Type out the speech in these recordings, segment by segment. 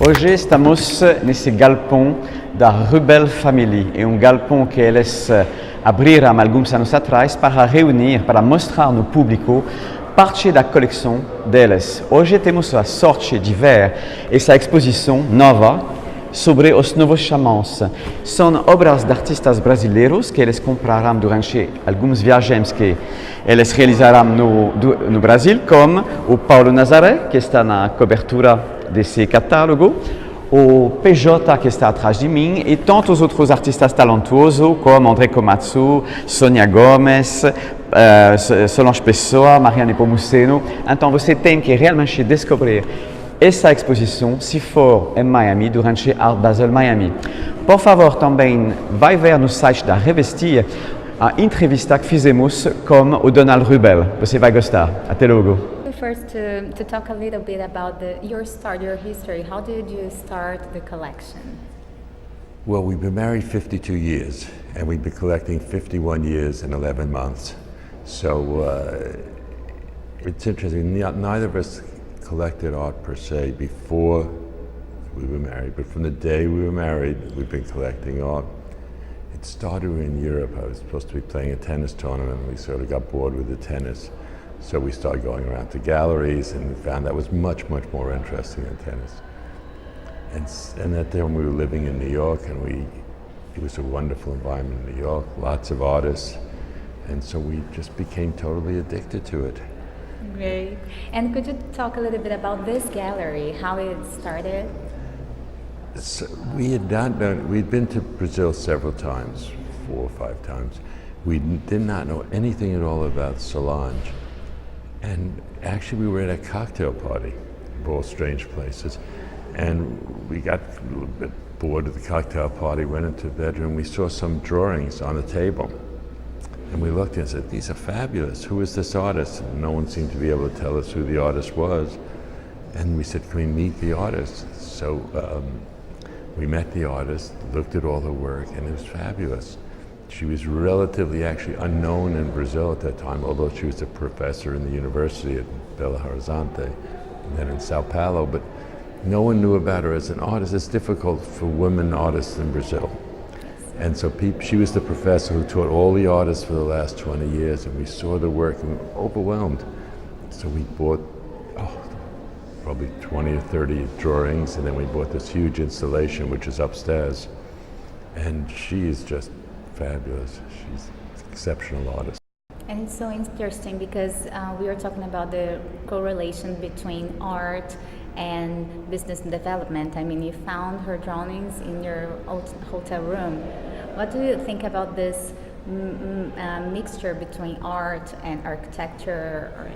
Hoje estamos nesse galpão da RUBELL Family. É galpão que eles abriram alguns anos atrás para reunir, para mostrar no público parte da coleção deles. Hoje temos a sorte de ver essa exposição nova sobre os novos xamãs. São obras de artistas brasileiros que eles compraram durante algumas viagens que eles realizaram no Brasil, como o Paulo Nazaré, que está na cobertura desse catálogo, o PJ, que está atrás de mim, e tantos outros artistas talentosos, como André Komatsu, Sônia Gomes, Solange Pessoa, Mariana Nepomuceno. Então você tem que realmente descobrir essa exposição se for em Miami, durante Art Basel Miami. Por favor, também vai ver no site da Revestir a entrevista que fizemos com o Donald RUBELL. Você vai gostar. Até logo. First, to talk a little bit about your start, your history. How did you start the collection? Well, we've been married 52 years, and we've been collecting 51 years and 11 months. So it's interesting. Neither of us collected art per se before we were married, but from the day we were married, we've been collecting art. It started in Europe. I was supposed to be playing a tennis tournament, and we sort of got bored with the tennis. So we started going around to galleries and found that was much, much more interesting than tennis. And at the time we were living in New York, and it was a wonderful environment in New York, lots of artists, and so we just became totally addicted to it. Great. And could you talk a little bit about this gallery, how it started? So we'd been to Brazil several times, 4 or 5 times. We did not know anything at all about Solange. And actually we were at a cocktail party, of all strange places, and we got a little bit bored of the cocktail party, went into the bedroom, we saw some drawings on the table. And we looked and said, these are fabulous, who is this artist? And no one seemed to be able to tell us who the artist was. And we said, can we meet the artist? So we met the artist, looked at all her work, and it was fabulous. She was relatively actually unknown in Brazil at that time, although she was a professor in the university at Belo Horizonte and then in Sao Paulo, but no one knew about her as an artist. It's difficult for women artists in Brazil. And so she was the professor who taught all the artists for the last 20 years, and we saw the work and we were overwhelmed. So we bought probably 20 or 30 drawings, and then we bought this huge installation, which is upstairs. And she is just fabulous. She's an exceptional artist. And it's so interesting because we were talking about the correlation between art and business development. I mean, you found her drawings in your hotel room. What do you think about this mixture between art and architecture or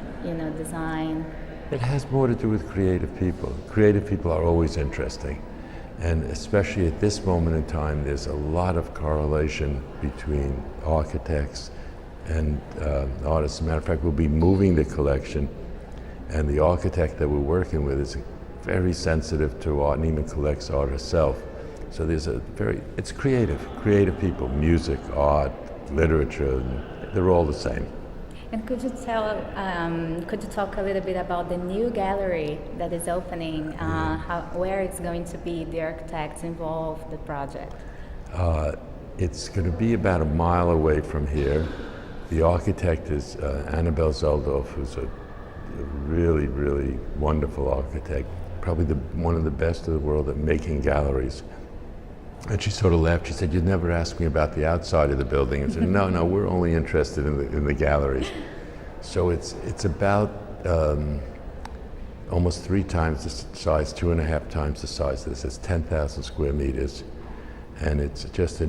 design? It has more to do with creative people. Creative people are always interesting. And especially at this moment in time, there's a lot of correlation between architects and artists. As a matter of fact, we'll be moving the collection, and the architect that we're working with is very sensitive to art and even collects art herself. So it's creative people, music, art, literature, they're all the same. And could you talk a little bit about the new gallery that is opening, where it's going to be, the architects involved, the project? It's going to be about a mile away from here. The architect is Annabelle Zoldorf, who's a really, really wonderful architect, probably one of the best in the world at making galleries. And she sort of laughed. She said, "You'd never ask me about the outside of the building." I said, "No, we're only interested in the galleries." So it's about almost 3 times the size, 2.5 times the size of this. It's 10,000 square meters, and it's just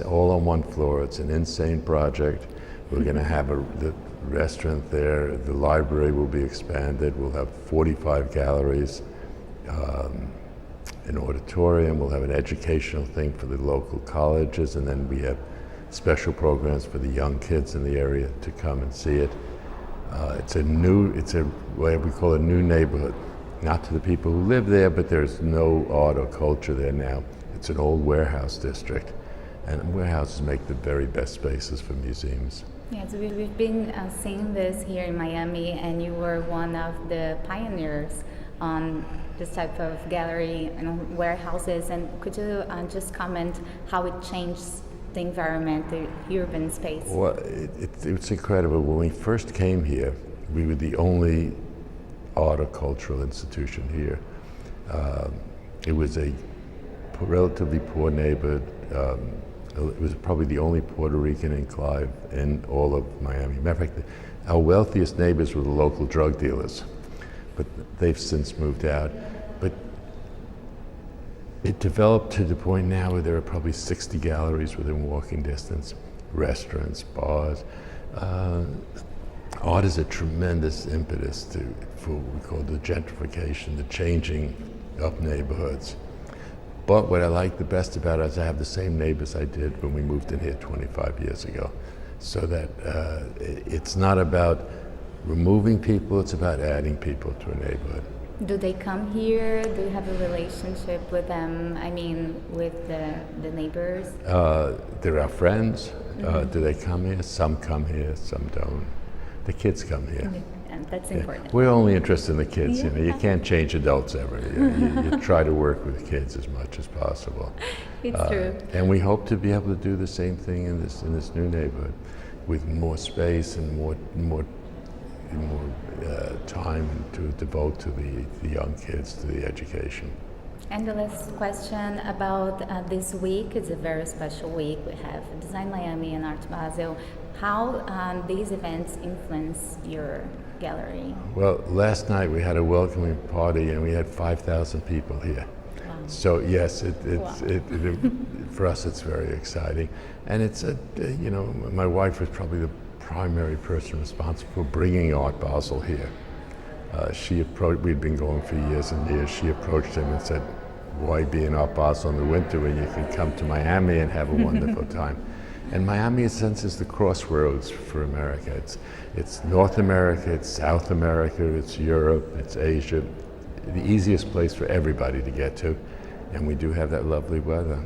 all on one floor. It's an insane project. We're going to have the restaurant there. The library will be expanded. We'll have 45 galleries. An auditorium, we'll have an educational thing for the local colleges, and then we have special programs for the young kids in the area to come and see it. It's what we call a new neighborhood. Not to the people who live there, but there's no art or culture there now. It's an old warehouse district, and warehouses make the very best spaces for museums. Yes, we've been seeing this here in Miami, and you were one of the pioneers this type of gallery and warehouses. And could you just comment how it changed the environment, the urban space? Well, it's incredible. When we first came here, we were the only art or cultural institution here. It was a relatively poor neighborhood. It was probably the only Puerto Rican enclave in all of Miami. Matter of fact, our wealthiest neighbors were the local drug dealers, but they've since moved out. But it developed to the point now where there are probably 60 galleries within walking distance, restaurants, bars. Art is a tremendous impetus for what we call the gentrification, the changing of neighborhoods. But what I like the best about it is I have the same neighbors I did when we moved in here 25 years ago. So that it's not about removing people, it's about adding people to a neighborhood. Do they come here? Do you have a relationship with them? I mean, with the neighbors? They're our friends. Do they come here? Some come here, some don't. The kids come here. And that's important. We're only interested in the kids. Yeah. You know, you can't change adults ever. You try to work with kids as much as possible. It's true. And we hope to be able to do the same thing in this new neighborhood, with more space and more time to devote to the young kids, to the education. And the last question about this week. It's a very special week. We have Design Miami and Art Basel. How these events influence your gallery? Well, last night we had a welcoming party and we had 5,000 people here. Wow. So yes, Wow. For us it's very exciting. And it's my wife was probably the primary person responsible for bringing Art Basel here. We'd been going for years and years. She approached him and said, why be in Art Basel in the winter when you can come to Miami and have a wonderful time? And Miami, in a sense, is the crossroads for America. It's North America, it's South America, it's Europe, it's Asia. The easiest place for everybody to get to. And we do have that lovely weather.